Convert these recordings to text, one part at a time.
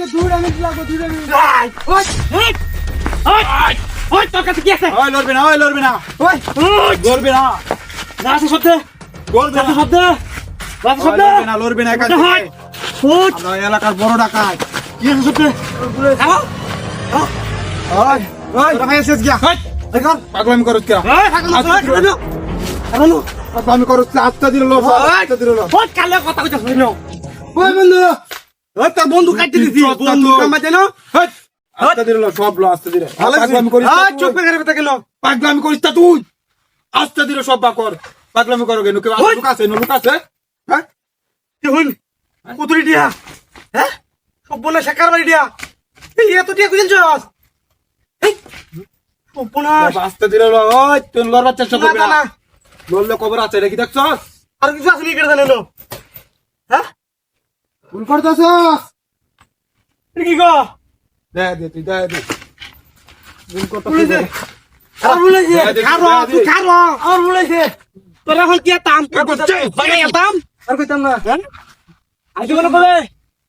2 minute লাগবে 2 minute ওই ওই তোর কাছে কি আছে? ওই লড়বি না ওই লড়বি না রাসে শব্দে রাসে শব্দে রাসে শব্দে লড়বি না একাই ওই আমরা এলাকার বড় ডাকাত কি আছে শব্দে হ্যালো ওই ওই তোরা ভাই এসেছ গিয়া দেখো পাগলামি করছ কি ওই থাকলো হ্যালো পাগলামি করছ আস্তে দিল লো আস্তে দিল লো ওই কালে কথা কইছ শুনো ওই বন্ধু ওই তোর বন্ধু কাটতে দিছি বন্ধু কামাতে না আস্তে দিল লো সব লো আস্তে দিল পাগলামি করিস আ চুপ করে কথা কেন পাগলামি করিস তা তুই আস্তে দিল সব বাকর পাগলামি করো কেন কে লুক আছে লুক আছে হ্যাঁ দেখুন কুতুরি দিয়া হ্যাঁ সব বলে শেখার বাড়ি দিয়া এই এত দিয়া কইছেন জস এই সম্পূর্ণ আস্তে দিল লো ওই তুই লড়বার চেষ্টা করবি না, না না। লড়লে কবর আছে দেখি দেখছস আর কিছু আসলে কেটে জানেন হ্যাঁ ভুল করতেছস এটা কি গো দে দে তুই দে দে ভুল বলেছে করতেছস আর বলেছে দে, খারো দে, দে। তুই খারো আর বলেছে তোর এখন কি আতাম মানে আতাম আর কইতাম না আইতো কোন বলে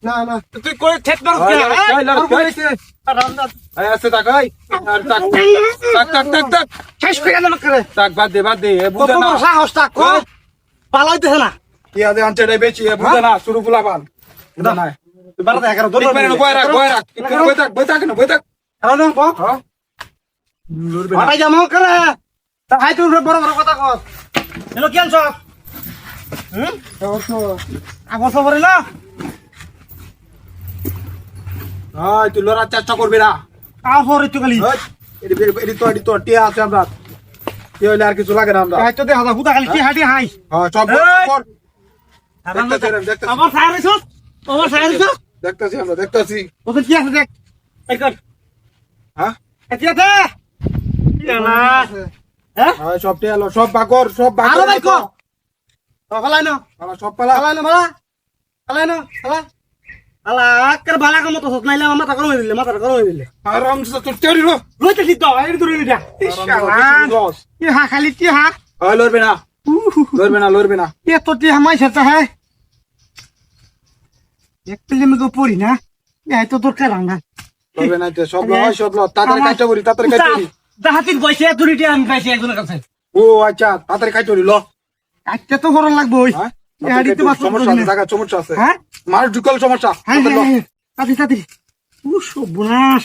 না না তুই কই ঠেট মার ওই, কি ওই, ওই, আর বলেছে আয় আসতে তাক আয় আর তাক তাক শেষ করে না করে তাক বাদ দে এ কত বুঝে না বড় সাহস তা কো পালাইতেছ না কি আদে আনছে রে বেচি এ বুঝে না শুরু ফুলাবান বুঝে না তুই বারো দেখা ঠিক মেরে বয় রাখ বই থাক আর না কো হ্যাঁ লড়বে না হটাই যাম করে তা ভাই তুই বড় বড় কথা কর এলো কি আনছ আগর সবরে না আয় তুই লড়ার চেষ্টা করবি না আহরে তুই খালি এটি তো টিয়া আছে আমরা টিয়া হইলে আর কিছু লাগে না আমরা আই তো দেখা যা হুদা খালি কি হাঁটি হাই হ্যাঁ সব এই! কর দেখতেছি। আমার সাইরিস দেখতেছি আমরা দেখতেছি ওদের কি আছে দেখ এই কর হ্যাঁ কি আছে কি না হ্যাঁ হ্যাঁ সব টিয়া লো সব বাকর আরো ভাই কো ফলাই না সব পালা ফলাই না ভালা ফলাই না ফলা আলা আকার বালা কাম তো সত নাইলা মাথা গরম হয়ে দিলে আরাম সে তো টেরি লো লইতে সিদ্ধ এই দূরে নিটা কি হা খালি কি হা হয় লড়বে না ये तो ती हमारी छता है एक पिले में तो पूरी ना ये तो दूर कर रहा লড়বে না তো সব লো তাড়াতাড়ি কাটবি দাহাতির পয়সা দুরিটি আমি পাইছি একজনের কাছে ও আচ্ছা তাড়াতাড়ি কাটবি লো আজকে তো গরম লাগবে ওই হ্যাঁ এই হাড়িতে মাছ সমস্যা আছে জায়গা সমস্যা আছে হ্যাঁ মার ঢুকাল সমস্যা হ্যাঁ তাতি তাতি ও সবনাশ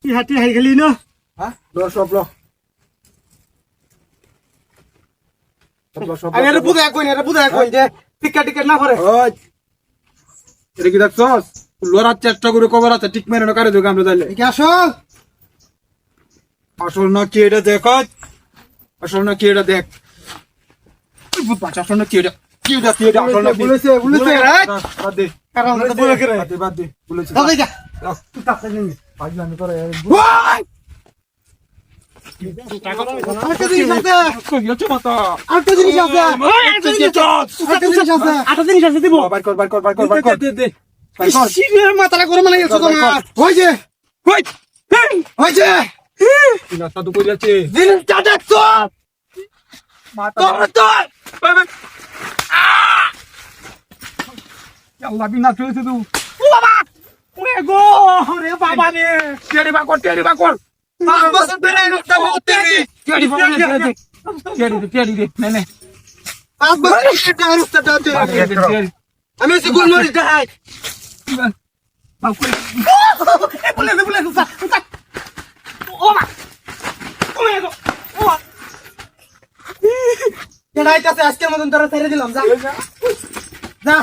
কি হাতি হাই গেলি না হ্যাঁ লো সব লো আমি এটা বুঝা কই যে টিকেট না করে ওই এটা কি দেখছস লড়ার চেষ্টা করে কবর আছে ঠিক মেরে না কারে দুগা আমরা যাইলে কি আসো আসল না কি এটা দেখ আসল না কি এটা দেখ ওই ভূত বাচ্চা আসল না কি এটা আসল না বলেছে বাদ দে কারণ তো বলে করে বাদ দে বলেছে দাদা যা তুই তাতে নিবি পাগলামি করে ওই আরেকটা জিনিস আছে কই আছে মাতা আরেকটা জিনিস আছে আরেকটা জিনিস আছে দিব বার কর দে শিরের মাথাটা গরম মানে গেছে তোমার ওই যে ওই ওই যে কি না সাধু কই যাচ্ছে জিনিসটা দেখছো মাতা তোমার তো আল্লাহ বিনা চলেছে তুই ও বাবা ওরে গো রে বাবা রে টেরি বা কর বসে বেরে একটা হতেরি টেরি দে নে আজ বসে একটা রুস্তা দে আমি সিগুল মরি যাই বলে ও মা ওরে গো ও এটাইতাছে আজকের মতন তোরা ছেড়ে দিলাম যা যা